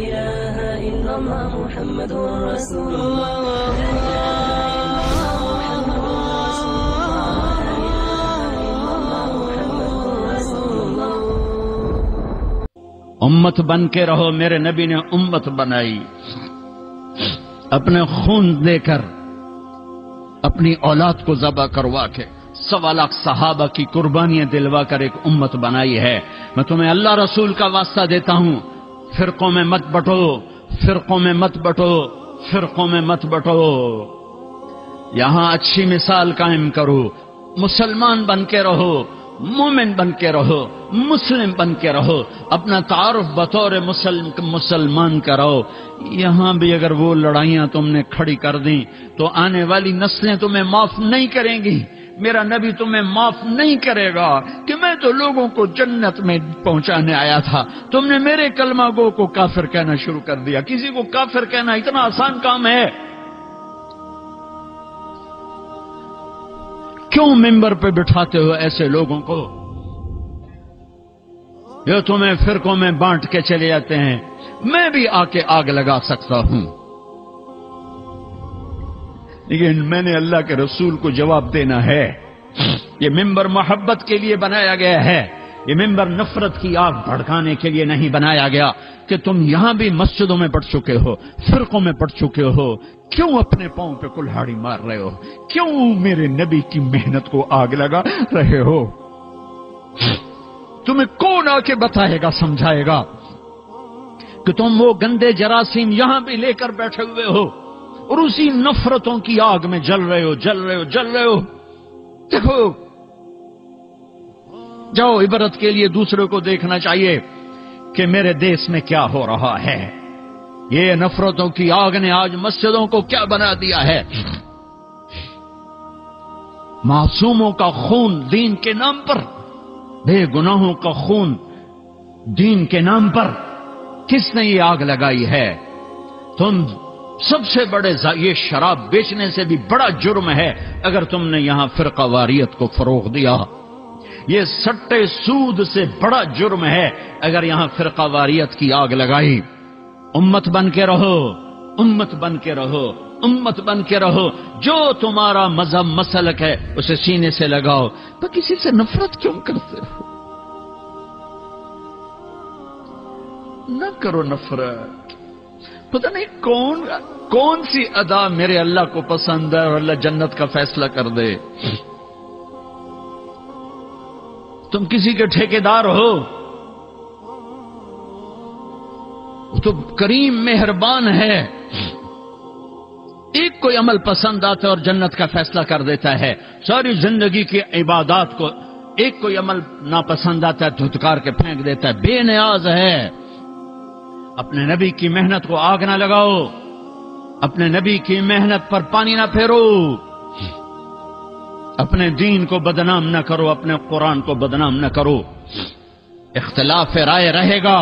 إله إلا الله محمد رسول الله امت بن کے رہو. میرے نبی نے امت بنائی اپنے خون دے کر، اپنی اولاد کو ذبح کروا کے، 1.25 لاکھ صحابہ کی قربانیاں دلوا کر ایک امت بنائی ہے. میں تمہیں اللہ رسول کا واسطہ دیتا ہوں، فرقوں میں مت بٹو، فرقوں میں مت بٹو، فرقوں میں مت بٹو. یہاں اچھی مثال قائم کرو، مسلمان بن کے رہو، مومن بن کے رہو، مسلم بن کے رہو، اپنا تعارف بطور مسلمان کرو. یہاں بھی اگر وہ لڑائیاں تم نے کھڑی کر دیں تو آنے والی نسلیں تمہیں معاف نہیں کریں گی. میرا نبی تمہیں معاف نہیں کرے گا کہ میں تو لوگوں کو جنت میں پہنچانے آیا تھا، تم نے میرے کلمہ گو کو کافر کہنا شروع کر دیا. کسی کو کافر کہنا اتنا آسان کام ہے؟ کیوں ممبر پہ بٹھاتے ہو ایسے لوگوں کو جو تمہیں فرقوں میں بانٹ کے چلے جاتے ہیں؟ میں بھی آ کے آگ لگا سکتا ہوں، لیکن میں نے اللہ کے رسول کو جواب دینا ہے. یہ ممبر محبت کے لیے بنایا گیا ہے، یہ ممبر نفرت کی آگ بھڑکانے کے لیے نہیں بنایا گیا. کہ تم یہاں بھی مسجدوں میں پڑ چکے ہو، فرقوں میں پڑ چکے ہو، کیوں اپنے پاؤں پہ کلہاڑی مار رہے ہو؟ کیوں میرے نبی کی محنت کو آگ لگا رہے ہو؟ تمہیں کون آ کے بتائے گا، سمجھائے گا کہ تم وہ گندے جراثیم یہاں بھی لے کر بیٹھے ہوئے ہو اور اسی نفرتوں کی آگ میں جل رہے ہو، جل رہے ہو، جل رہے ہو؟ دیکھو، جاؤ، عبرت کے لیے دوسرے کو دیکھنا چاہیے کہ میرے دیس میں کیا ہو رہا ہے. یہ نفرتوں کی آگ نے آج مسجدوں کو کیا بنا دیا ہے. معصوموں کا خون دین کے نام پر، بے گناہوں کا خون دین کے نام پر کس نے یہ آگ لگائی ہے؟ تم سب سے بڑے یہ شراب بیچنے سے بھی بڑا جرم ہے اگر تم نے یہاں فرقہ واریت کو فروغ دیا. یہ سٹے سود سے بڑا جرم ہے اگر یہاں فرقہ واریت کی آگ لگائی. امت بن کے رہو، امت بن کے رہو، امت بن کے رہو. جو تمہارا مذہب مسلک ہے اسے سینے سے لگاؤ. تو کسی سے نفرت کیوں کرتے ہو؟ نہ کرو نفرت. پتہ نہیں کون سی ادا میرے اللہ کو پسند ہے اور اللہ جنت کا فیصلہ کر دے. تم کسی کے ٹھیکیدار ہو، تو کریم مہربان ہے، ایک کوئی عمل پسند آتا ہے اور جنت کا فیصلہ کر دیتا ہے. ساری زندگی کی عبادات کو ایک کوئی عمل ناپسند آتا ہے دھتکار کے پھینک دیتا ہے. بے نیاز ہے. اپنے نبی کی محنت کو آگ نہ لگاؤ، اپنے نبی کی محنت پر پانی نہ پھیرو، اپنے دین کو بدنام نہ کرو، اپنے قرآن کو بدنام نہ کرو. اختلاف رائے رہے گا،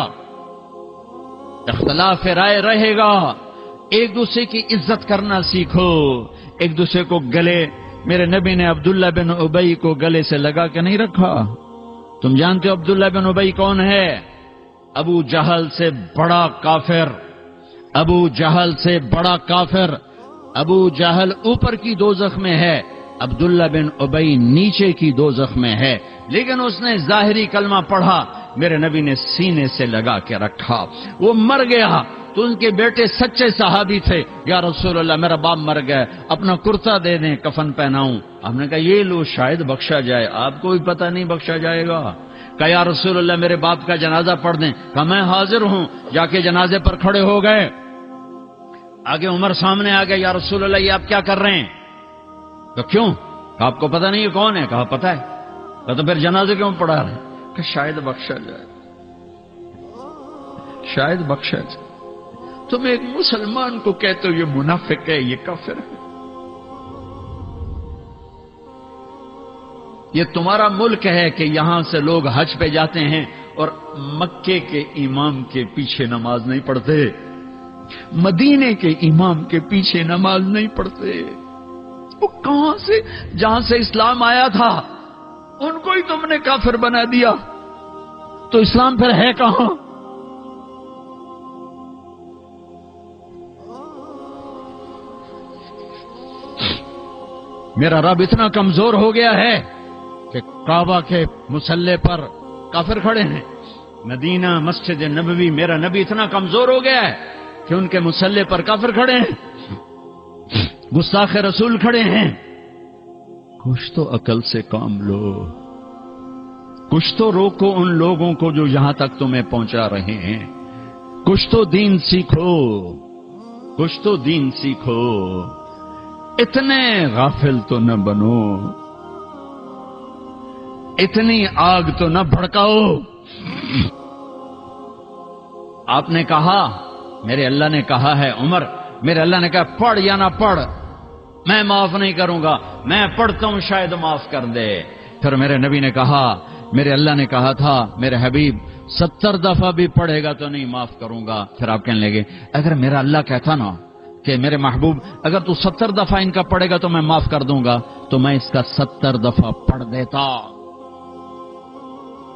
اختلاف رائے رہے گا. ایک دوسرے کی عزت کرنا سیکھو، ایک دوسرے کو گلے. میرے نبی نے عبداللہ بن ابی کو گلے سے لگا کے نہیں رکھا. تم جانتے ہو عبداللہ بن ابی کون ہے؟ ابو جہل سے بڑا کافر، ابو جہل سے بڑا کافر. ابو جہل اوپر کی دوزخ میں ہے، عبداللہ بن ابی نیچے کی دوزخ میں ہے، لیکن اس نے ظاہری کلمہ پڑھا، میرے نبی نے سینے سے لگا کے رکھا. وہ مر گیا تو ان کے بیٹے سچے صحابی تھے. یا رسول اللہ میرا باپ مر گیا، اپنا کرتا دے دیں، کفن پہناؤں. ہم نے کہا یہ لو شاید بخشا جائے. آپ کو بھی پتہ نہیں بخشا جائے گا. کہا یا رسول اللہ میرے باپ کا جنازہ پڑھ دیں. کہا میں حاضر ہوں. جا کے جنازے پر کھڑے ہو گئے. آگے عمر سامنے آ گئے. یا رسول اللہ یہ آپ کیا کر رہے ہیں؟ تو کیوں؟ آپ کو پتہ نہیں یہ کون ہے؟ کہا پتہ ہے. کہا تو پھر جنازے کیوں پڑھا رہے ہیں؟ کہ شاید بخشا جائے، شاید بخشا جائے. تم ایک مسلمان کو کہتے ہو یہ منافق ہے، یہ کافر ہے. یہ تمہارا ملک ہے کہ یہاں سے لوگ حج پہ جاتے ہیں اور مکے کے امام کے پیچھے نماز نہیں پڑھتے، مدینے کے امام کے پیچھے نماز نہیں پڑھتے. وہ کہاں سے؟ جہاں سے اسلام آیا تھا ان کو ہی تم نے کافر بنا دیا. تو اسلام پھر ہے کہاں؟ میرا رب اتنا کمزور ہو گیا ہے کہ کعبہ کے مصلی پر کافر کھڑے ہیں، مدینہ مسجد نبوی میرا نبی اتنا کمزور ہو گیا ہے کہ ان کے مصلی پر کافر کھڑے ہیں، گستاخ رسول کھڑے ہیں۔ کچھ تو عقل سے کام لو، کچھ تو روکو ان لوگوں کو جو یہاں تک تمہیں پہنچا رہے ہیں، کچھ تو دین سیکھو، کچھ تو دین سیکھو، اتنے غافل تو نہ بنو، اتنی آگ تو نہ بھڑکاؤ۔ آپ نے کہا، میرے اللہ نے کہا ہے عمر، میرے اللہ نے کہا پڑھ یا نہ پڑھ میں معاف نہیں کروں گا، میں پڑھتا ہوں شاید معاف کر دے۔ پھر میرے نبی نے کہا، میرے اللہ نے کہا تھا میرے حبیب 70 دفعہ بھی پڑھے گا تو نہیں معاف کروں گا۔ پھر آپ کہنے لگے اگر میرا اللہ کہتا نا کہ میرے محبوب اگر تو 70 دفعہ ان کا پڑھے گا تو میں معاف کر دوں گا، تو میں اس کا 70 دفعہ پڑھ دیتا۔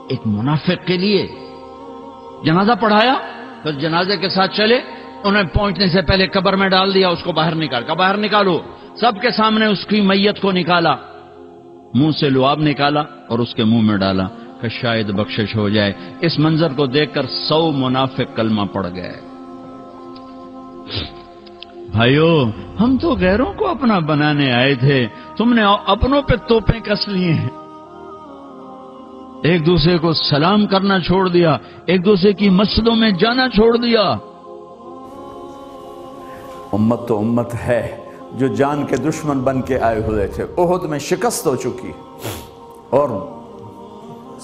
ایک منافق کے لیے جنازہ پڑھایا، پھر جنازے کے ساتھ چلے، انہیں پہنچنے سے پہلے قبر میں ڈال دیا، اس کو باہر باہر نکالو، سب کے سامنے اس کی میت کو نکالا، منہ سے لعاب نکالا اور اس کے منہ میں ڈالا کہ شاید بخشش ہو جائے۔ اس منظر کو دیکھ کر 100 منافق کلمہ پڑھ گئے۔ بھائیو، ہم تو غیروں کو اپنا بنانے آئے تھے، تم نے اپنوں پہ توپیں کس لیے ہیں، ایک دوسرے کو سلام کرنا چھوڑ دیا، ایک دوسرے کی مسجدوں میں جانا چھوڑ دیا۔ امت تو امت ہے جو جان کے دشمن بن کے آئے ہوئے تھے، احد میں شکست ہو چکی، اور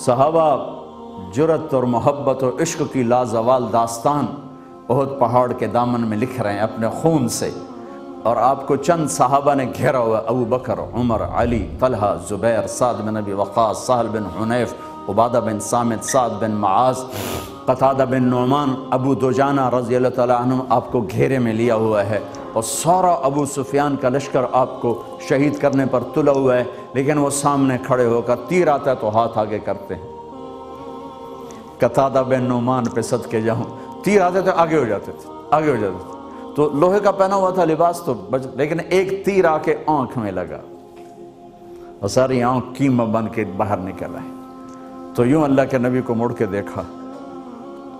صحابہ جرت اور محبت اور عشق کی لازوال داستان احد پہاڑ کے دامن میں لکھ رہے ہیں اپنے خون سے، اور آپ کو چند صحابہ نے گھیرا ہوا، ابو بکر، عمر، علی، طلحہ، زبیر، سعد بن ابی وقاص، سہل بن حنیف، عبادہ بن صامت، سعد بن معاذ، قتادہ بن نعمان، ابو دجانہ رضی اللہ تعالیٰ عنہ آپ کو گھیرے میں لیا ہوا ہے، اور سارا ابو سفیان کا لشکر آپ کو شہید کرنے پر تلا ہوا ہے، لیکن وہ سامنے کھڑے ہو کر تیر آتا ہے تو ہاتھ آگے کرتے ہیں۔ قتادہ بن نعمان پہ صدقے جاؤں، تیر آتے تھے آگے ہو جاتے تھے، آگے ہو جاتے تھے، تو لوہے کا پہنا ہوا تھا لباس تو لیکن ایک تیر آ کے آنکھ میں لگا اور ساری آنکھ کیما بن کے باہر نکل آئی، تو یوں اللہ کے نبی کو مڑ کے دیکھا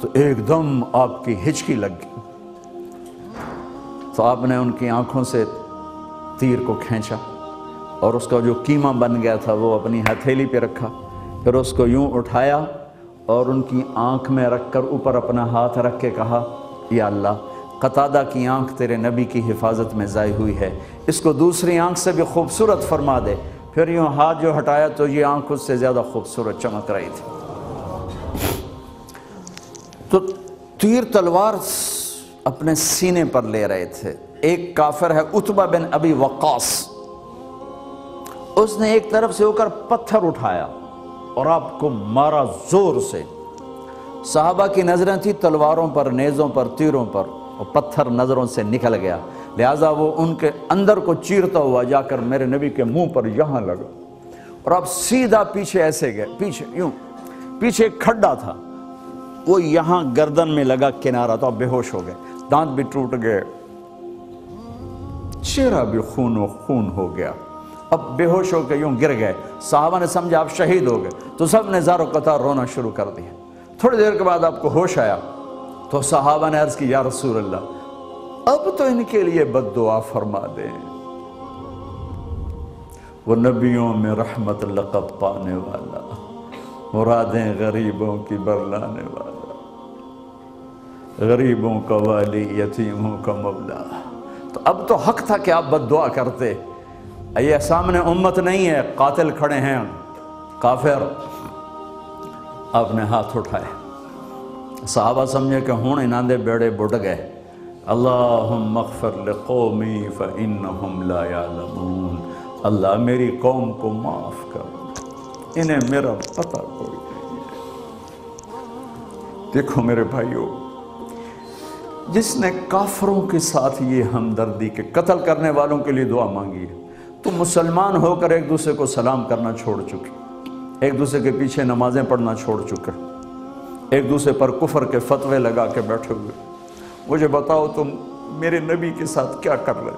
تو ایک دم آپ کی ہچکی لگ گئی، تو آپ نے ان کی آنکھوں سے تیر کو کھینچا اور اس کا جو کیما بن گیا تھا وہ اپنی ہتھیلی پہ رکھا، پھر اس کو یوں اٹھایا اور ان کی آنکھ میں رکھ کر اوپر اپنا ہاتھ رکھ کے کہا، یا اللہ قتادہ کی آنکھ تیرے نبی کی حفاظت میں ضائع ہوئی ہے، اس کو دوسری آنکھ سے بھی خوبصورت فرما دے۔ پھر یوں ہاتھ جو ہٹایا تو یہ آنکھ اس سے زیادہ خوبصورت چمک رہی تھی۔ تو تیر تلوار اپنے سینے پر لے رہے تھے۔ ایک کافر ہے عتبہ بن ابی وقاص، اس نے ایک طرف سے ہو کر پتھر اٹھایا اور آپ کو مارا زور سے۔ صحابہ کی نظریں تھی تلواروں پر، نیزوں پر، تیروں پر، اور پتھر نظروں سے نکل گیا، لہٰذا وہ ان کے اندر کو چیرتا ہوا جا کر میرے نبی کے منہ پر یہاں لگا، اور آپ سیدھا پیچھے ایسے گئے، پیچھے یوں، پیچھے ایک کھڈا تھا، وہ یہاں گردن میں لگا کنارہ، تو آپ بے ہوش ہو گئے، دانت بھی ٹوٹ گئے، چہرہ بھی خون و خون ہو گیا، اب بے ہوش ہو کے یوں گر گئے۔ صحابہ نے سمجھا آپ شہید ہو گئے، تو سب نے زار و قطار رونا شروع کر دیا۔ تھوڑی دیر کے بعد آپ کو ہوش آیا تو صحابہ نے عرض کی، یا رسول اللہ اب تو ان کے لیے بد دعا فرما دیں، وہ نبیوں میں رحمت لقب پانے والا، مرادیں غریبوں کی برلانے والا، غریبوں کا والی، یتیموں کا مولا۔ تو اب تو حق تھا کہ آپ بد دعا کرتے۔ یہ سامنے امت نہیں ہے، قاتل کھڑے ہیں، کافر۔ آپ نے ہاتھ اٹھائے، صحابہ سمجھے کہ ہوں انہاں دے بیڑے بڑھ گئے۔ اللہم اغفر لقومی فإنہم لا یعلمون، اللہ میری قوم کو معاف کر، انہیں میرا پتہ کوئی نہیں ہے۔ دیکھو میرے بھائیو، جس نے کافروں کے ساتھ یہ ہمدردی کے قتل کرنے والوں کے لیے دعا مانگی ہے، تو مسلمان ہو کر ایک دوسرے کو سلام کرنا چھوڑ چکے، ایک دوسرے کے پیچھے نمازیں پڑھنا چھوڑ چکے، ایک دوسرے پر کفر کے فتوے لگا کے بیٹھے ہوئے۔ مجھے بتاؤ تم میرے نبی کے ساتھ کیا کر رہے ہو؟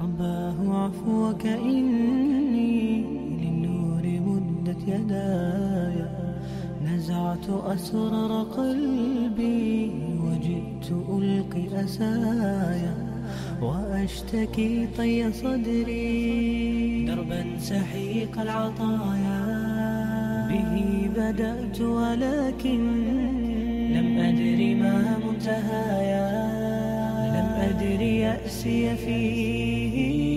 رباه عفوك إني للنور مدت يداي، نزعت أسرار قلبي وجئت ألقي أسايا، وأشتكي طي صدري دربا سحيق العطايا. به بدأت ولكن لم أدر ما منتهايا، لم أدر يأسي فيه